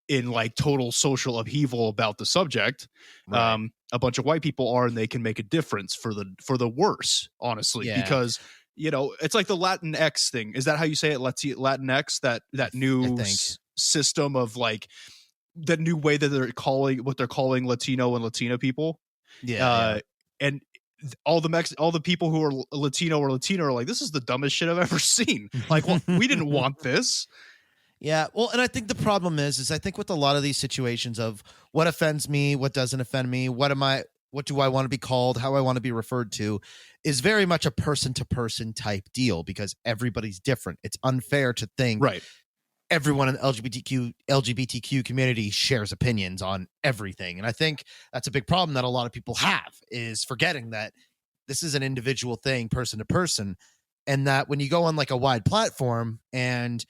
in like total social upheaval about the subject, right. A bunch of white people are, and they can make a difference for the worse, honestly, because it's like the Latinx thing. Is that how you say it? Latinx, that new system of like that new way that they're calling Latino and Latina people. And all the people who are Latino or Latina are like, this is the dumbest shit I've ever seen. Like, well, we didn't want this. Yeah, well, and I think the problem is I think with a lot of these situations of what offends me, what doesn't offend me, what do I want to be called, how I want to be referred to, is very much a person-to-person type deal because everybody's different. It's unfair to think everyone in the LGBTQ community shares opinions on everything. And I think that's a big problem that a lot of people have, is forgetting that this is an individual thing, person to person, and that when you go on like a wide platform and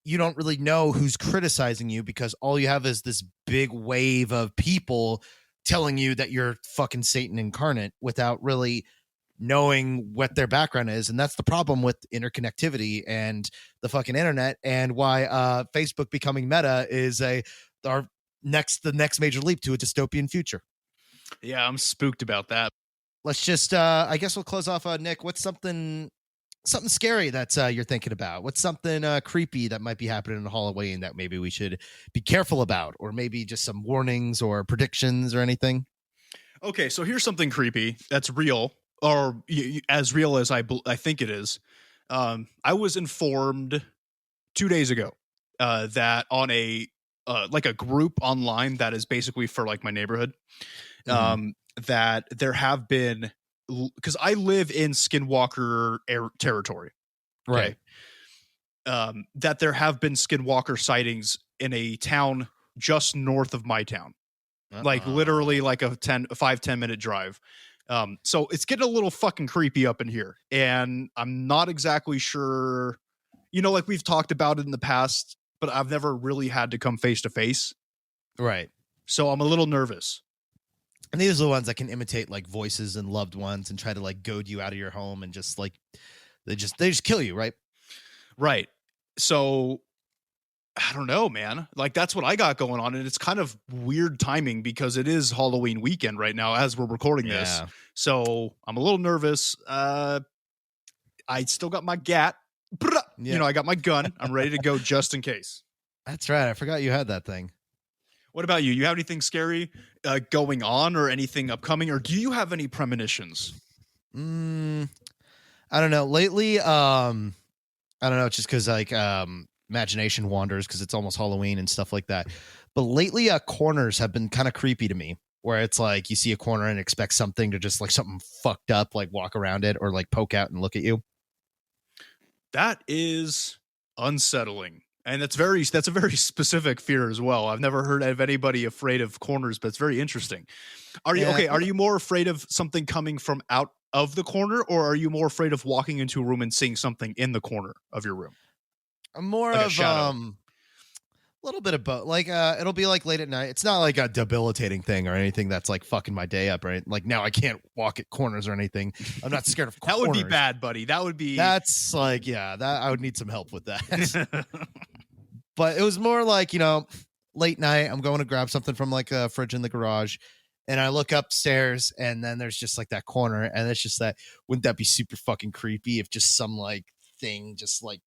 you don't really know who's criticizing you because all you have is this big wave of people telling you that you're fucking Satan incarnate without really knowing what their background is. And that's the problem with interconnectivity and the fucking internet, and why Facebook becoming Meta is the next major leap to a dystopian future. Yeah, I'm spooked about that. Let's just I guess we'll close off. Nick, what's something scary that you're thinking about? What's something creepy that might be happening in Halloween that maybe we should be careful about, or maybe just some warnings or predictions or anything? Okay, so here's something creepy that's real, or as real as I think it is. I was informed 2 days ago that on a like a group online that is basically for like my neighborhood, that there have been, because I live in Skinwalker territory, right? That there have been Skinwalker sightings in a town just north of my town, like literally like a 5-10 minute drive. So it's getting a little fucking creepy up in here, and I'm not exactly sure. Like we've talked about it in the past, but I've never really had to come face to face, right? So I'm a little nervous. And these are the ones that can imitate like voices and loved ones and try to like goad you out of your home and just like they just kill you, right? Right. So I don't know, man. Like that's what I got going on, and it's kind of weird timing because it is Halloween weekend right now as we're recording this. So I'm a little nervous. I still got my gat. I got my gun. I'm ready to go just in case. That's right. I forgot you had that thing. What about you? You have anything scary going on or anything upcoming, or do you have any premonitions? I don't know. Lately, I don't know. It's just because like imagination wanders because it's almost Halloween and stuff like that. But lately, corners have been kind of creepy to me, where it's like you see a corner and expect something to just like something fucked up, like walk around it or like poke out and look at you. That is unsettling. And that's a very specific fear as well. I've never heard of anybody afraid of corners, but it's very interesting. Are you more afraid of something coming from out of the corner, or are you more afraid of walking into a room and seeing something in the corner of your room? I'm more like of a little bit of both. Like it'll be like late at night. It's not like a debilitating thing or anything that's like fucking my day up, right? Like now I can't walk at corners or anything. I'm not scared of corners. That would be bad, buddy. That's like, that I would need some help with that. But it was more like, late night, I'm going to grab something from like a fridge in the garage, and I look upstairs, and then there's just like that corner, and it's just that, wouldn't that be super fucking creepy if just some like thing just like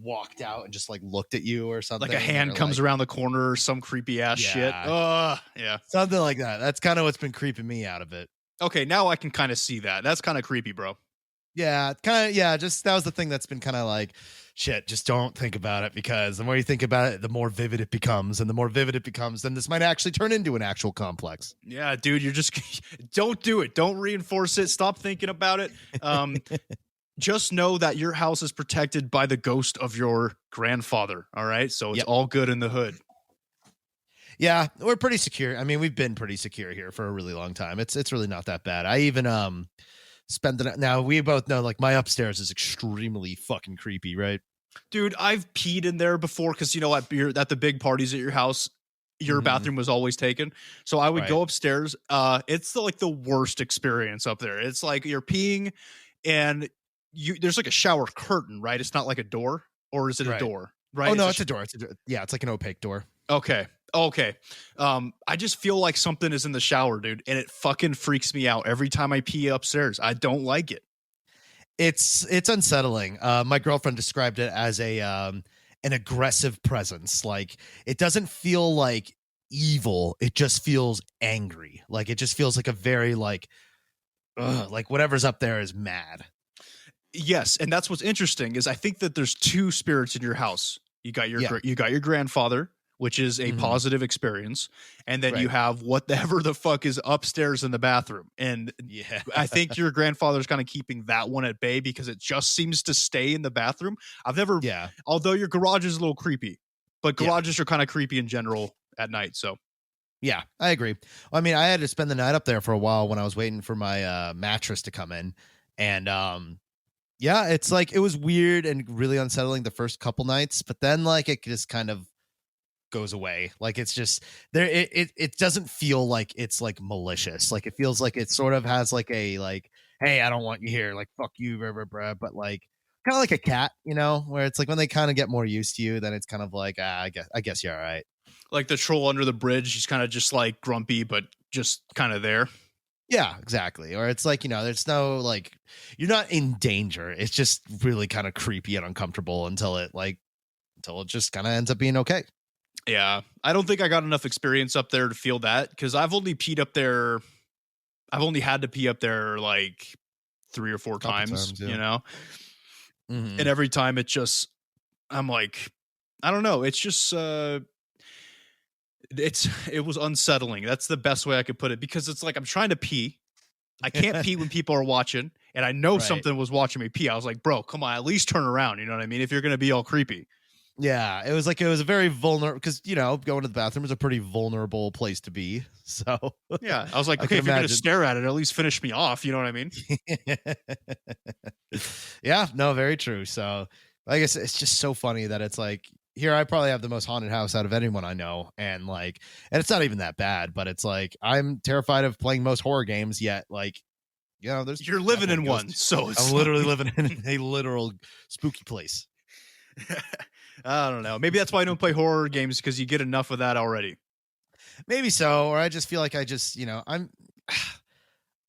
walked out and just like looked at you or something? Like a hand comes around the corner or some creepy ass shit. Yeah. Something like that. That's kind of what's been creeping me out of it. Okay, now I can kind of see that. That's kind of creepy, bro. Yeah, kind of. Yeah, just that was the thing that's been kind of like shit, just don't think about it, because the more you think about it, the more vivid it becomes, and the more vivid it becomes, then this might actually turn into an actual complex. Yeah, dude, you're just don't do it. Don't reinforce it. Stop thinking about it. Just know that your house is protected by the ghost of your grandfather. All right, so it's all good in the hood. Yeah, we're pretty secure. I mean, we've been pretty secure here for a really long time. It's really not that bad. I even spent the now we both know, like, my upstairs is extremely fucking creepy, right? Dude, I've peed in there before because, you know, at the big parties at your house, your bathroom was always taken. So I would go upstairs. It's like the worst experience up there. It's like you're peeing and there's like a shower curtain, right? It's not like a door, or is it a door? Right? Oh no, it's a door. Yeah, it's like an opaque door. Okay. I just feel like something is in the shower, dude, and it fucking freaks me out every time I pee upstairs. I don't like it. It's unsettling. My girlfriend described it as an aggressive presence. Like, it doesn't feel like evil. It just feels angry. Like, it just feels like a very like whatever's up there is mad. Yes, and that's what's interesting is I think that there's two spirits in your house. You got your grandfather, which is a positive experience, and then you have whatever the fuck is upstairs in the bathroom. And I think your grandfather's kind of keeping that one at bay because it just seems to stay in the bathroom. Although your garage is a little creepy, but garages are kind of creepy in general at night. So yeah, I agree. Well, I mean, I had to spend the night up there for a while when I was waiting for my mattress to come in, and yeah, it's like, it was weird and really unsettling the first couple nights, but then like it just kind of goes away. Like, it's just there. It doesn't feel like it's like malicious. Like, it feels like it sort of has like a like, hey, I don't want you here. Like, fuck you, blah, blah, blah. But like, kind of like a cat, you know, where it's like when they kind of get more used to you, then it's kind of like, I guess you're all right. Like the troll under the bridge, he's kind of just like grumpy, but just kind of there. Yeah, exactly. Or it's like, you know, there's no like, you're not in danger. It's just really kind of creepy and uncomfortable until it just kind of ends up being okay. Yeah, I don't think I got enough experience up there to feel that, because I've only peed up there. I've only had to pee up there like 3 or 4 times, you know? And every time it just, I'm like, I don't know. It's just, it was unsettling. That's the best way I could put it, because it's like I'm trying to pee. I can't pee when people are watching, and I know something was watching me pee. I was like, bro, come on, at least turn around. You know what I mean? If you're going to be all creepy. Yeah, it was a very vulnerable, because, you know, going to the bathroom is a pretty vulnerable place to be. So yeah, I was like, okay, if you're going to stare at it, at least finish me off. You know what I mean? Yeah, no, very true. So I guess it's just so funny that it's like, here I probably have the most haunted house out of anyone I know, and it's not even that bad, but it's like, I'm terrified of playing most horror games, yet like, you know, you're living in one, so I'm literally living in a literal spooky place. I don't know. Maybe that's why I don't play horror games, because you get enough of that already. Maybe so, or I just feel like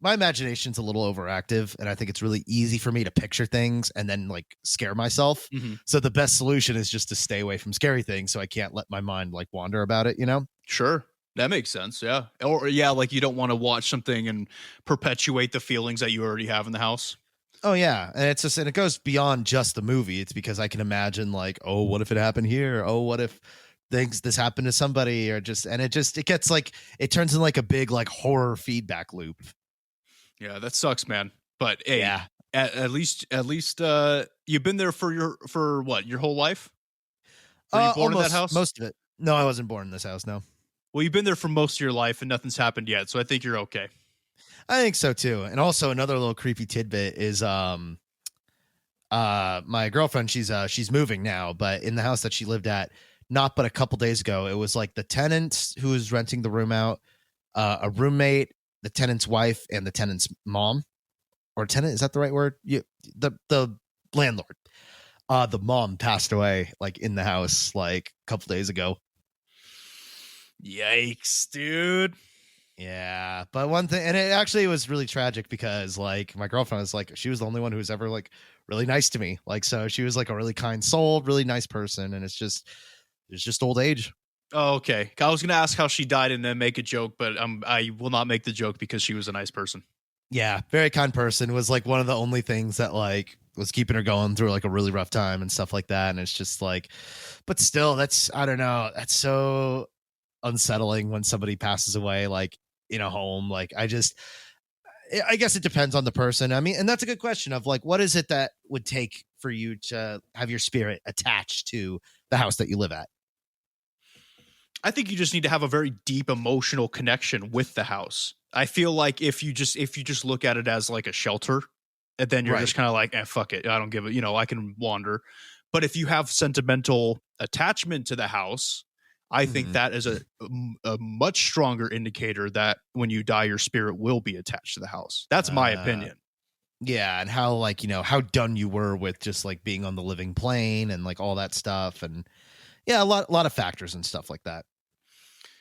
my imagination's a little overactive, and I think it's really easy for me to picture things and then like scare myself. So the best solution is just to stay away from scary things, so I can't let my mind like wander about it, you know? Sure. That makes sense. Yeah. Or yeah, like you don't want to watch something and perpetuate the feelings that you already have in the house. Oh yeah, and it's just, and it goes beyond just the movie. It's because I can imagine like, oh, what if it happened here? Oh, what if this happened to somebody? Or just, and it gets like, it turns into like a big like horror feedback loop. Yeah, that sucks, man. But hey, yeah, at least you've been there for what, your whole life? Were you born in that house? Most of it. No, I wasn't born in this house. No. Well, you've been there for most of your life, and nothing's happened yet, so I think you're okay. I think so too. And also another little creepy tidbit is my girlfriend, she's moving now, but in the house that she lived at not but a couple days ago, it was like the tenant who was renting the room out, a roommate, the tenant's wife, and the tenant's mom. Or tenant, is that the right word? The landlord. The mom passed away like in the house like a couple days ago. Yikes, dude. Yeah, but one thing, and it actually was really tragic because like my girlfriend was like, she was the only one who was ever like really nice to me. Like, so she was like a really kind soul, really nice person. And it's just old age. Oh, okay. I was going to ask how she died and then make a joke, but I will not make the joke because she was a nice person. Yeah. Very kind person. Was like one of the only things that like was keeping her going through like a really rough time and stuff like that. And it's just like, but still, I don't know. That's so unsettling when somebody passes away, like in a home. Like, I guess it depends on the person. I mean, and that's a good question of like, what is it that would take for you to have your spirit attached to the house that you live at? I think you just need to have a very deep emotional connection with the house. I feel like if you just look at it as like a shelter, and then you're just kind of like, fuck it, I don't give it, I can wander. But if you have sentimental attachment to the house, I think that is a much stronger indicator that when you die, your spirit will be attached to the house. That's my opinion. Yeah, and how like, how done you were with just like being on the living plane and like all that stuff. And yeah, a lot of factors and stuff like that.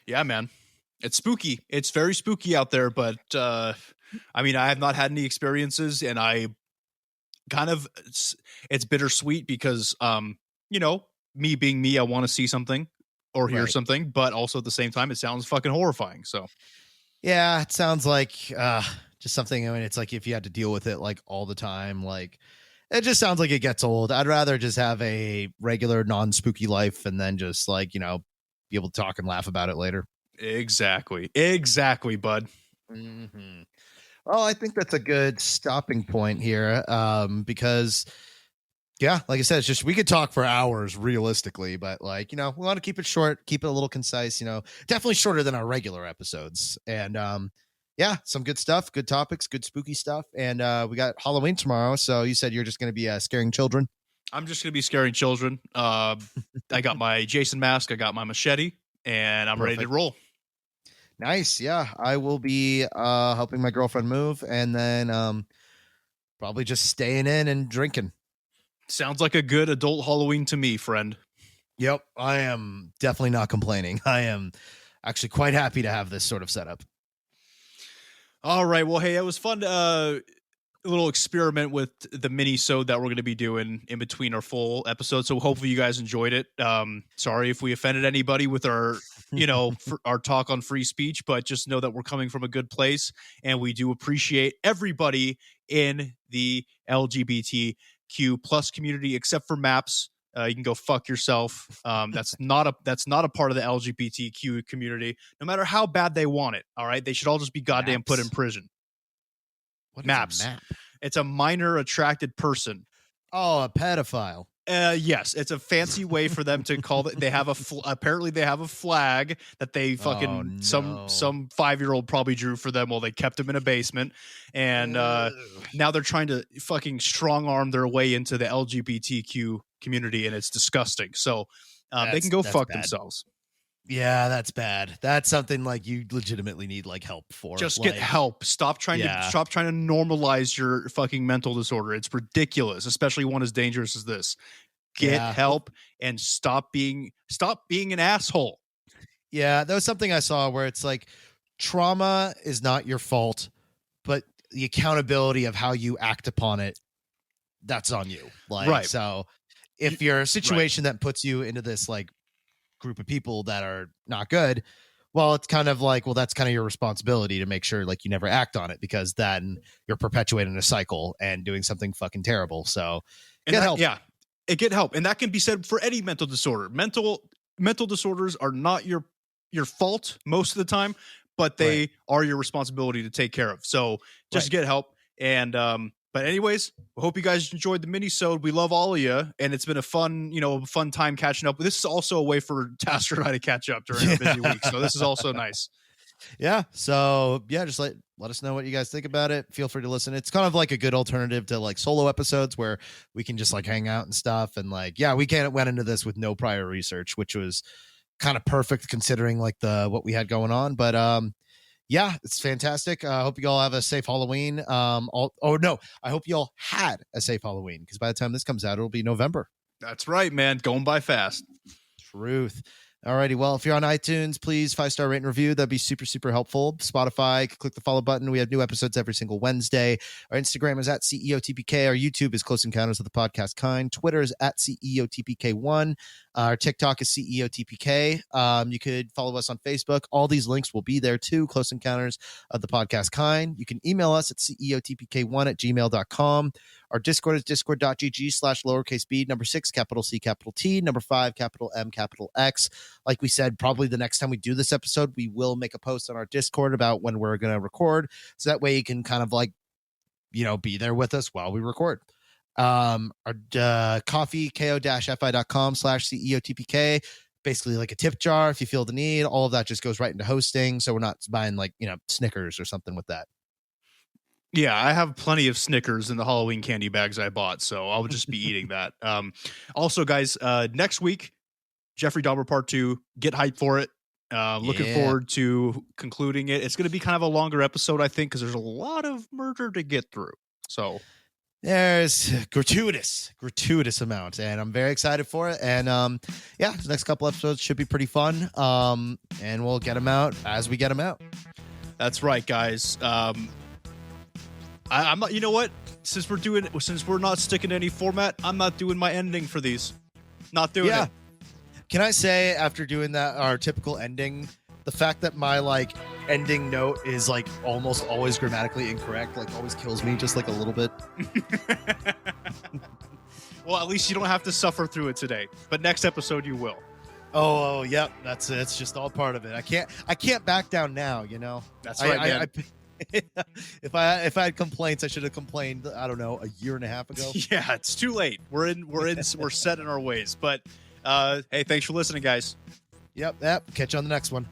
Yeah, man. It's spooky. It's very spooky out there, but I mean, I have not had any experiences, and I kind of it's bittersweet because me being me, I want to see something or hear something, but also at the same time it sounds fucking horrifying. So yeah, it sounds like just something. I mean, it's like if you had to deal with it like all the time, like it just sounds like it gets old. I'd rather just have a regular non-spooky life and then just like, be able to talk and laugh about it later. Exactly, bud. Mm-hmm. Well, I think that's a good stopping point here, because yeah, like I said, it's just we could talk for hours realistically, but like, we want to keep it short, keep it a little concise, definitely shorter than our regular episodes. And yeah, some good stuff, good topics, good spooky stuff. And we got Halloween tomorrow. So you said you're just going to be scaring children. I'm just going to be scaring children. I got my Jason mask, I got my machete, and I'm ready to roll. Nice. Yeah, I will be helping my girlfriend move, and then probably just staying in and drinking. Sounds like a good adult Halloween to me, friend. Yep, I am definitely not complaining. I am actually quite happy to have this sort of setup. All right. Well, hey, it was fun. A little experiment with the mini-sode that we're going to be doing in between our full episode. So hopefully you guys enjoyed it. Sorry if we offended anybody with our, our talk on free speech, but just know that we're coming from a good place, and we do appreciate everybody in the LGBTQ plus community, except for Maps. You can go fuck yourself. That's not a part of the LGBTQ community, no matter how bad they want it. All right. They should all just be goddamn put in prison. What Maps. is a map? It's a minor attracted person. Oh, a pedophile. Yes, it's a fancy way for them to call it. They have apparently they have a flag that they fucking some 5-year-old probably drew for them while they kept them in a basement, and now they're trying to fucking strong arm their way into the LGBTQ community, and it's disgusting. So they can go fuck themselves. Yeah, that's bad. That's something like you legitimately need like help for. Just get help. Stop trying to normalize your fucking mental disorder. It's ridiculous, especially one as dangerous as this. Get help and stop being an asshole. Yeah, that was something I saw where it's like trauma is not your fault, but the accountability of how you act upon it, that's on you. Like, right. So if you're a situation that puts you into this like group of people that are not good, well, it's kind of like, well, that's kind of your responsibility to make sure like you never act on it, because then you're perpetuating a cycle and doing something fucking terrible. So get help. Yeah, get help. And that can be said for any mental disorder. Mental disorders are not your fault most of the time, but they are your responsibility to take care of. So just get help. And but anyways, we hope you guys enjoyed the mini-sode. We love all of you, and it's been a fun time catching up. This is also a way for Tasker and I to catch up during a busy week, so this is also nice. Yeah. So yeah, just let us know what you guys think about it. Feel free to listen. It's kind of like a good alternative to like solo episodes where we can just like hang out and stuff. And like, yeah, we went into this with no prior research, which was kind of perfect considering like what we had going on. But yeah, it's fantastic. I hope you all have a safe Halloween. I hope you all had a safe Halloween, because by the time this comes out, it'll be November. That's right, man. Going by fast. Truth. Alrighty, well, if you're on iTunes, please 5-star rate and review. That'd be super, super helpful. Spotify, click the follow button. We have new episodes every single Wednesday. Our Instagram is at CEOTPK. Our YouTube is Close Encounters of the Podcast Kind. Twitter is at CEOTPK1. Our TikTok is CEOTPK. You could follow us on Facebook. All these links will be there too. Close Encounters of the Podcast Kind. You can email us at CEOTPK1@gmail.com. Our Discord is discord.gg/lowercase b, number 6, capital C, capital T, number 5, capital M, capital X. Like we said, probably the next time we do this episode, we will make a post on our Discord about when we're going to record. So that way you can kind of like, be there with us while we record. Our coffee, ko-fi.com/CEOTPK. Basically like a tip jar if you feel the need. All of that just goes right into hosting. So we're not buying like, Snickers or something with that. Yeah, I have plenty of Snickers in the Halloween candy bags I bought, so I'll just be eating that. Also, guys, next week, Jeffrey Dahmer Part 2. Get hyped for it. Looking forward to concluding it. It's going to be kind of a longer episode, I think, because there's a lot of murder to get through. So there's gratuitous amount, and I'm very excited for it. And the next couple episodes should be pretty fun. And we'll get them out as we get them out. That's right, guys. I'm not. You know what? Since we're not sticking to any format, I'm not doing my ending for these. Not doing it. Can I say, after doing that, our typical ending, the fact that my like ending note is like almost always grammatically incorrect, like always kills me just like a little bit. Well, at least you don't have to suffer through it today. But next episode you will. Oh, yep. That's it. It's just all part of it. I can't back down now. That's right, man. If I had complaints, I should have complained, I don't know, a year and a half ago. Yeah, it's too late. We're set in our ways. But hey, thanks for listening, guys. Yep. Catch you on the next one.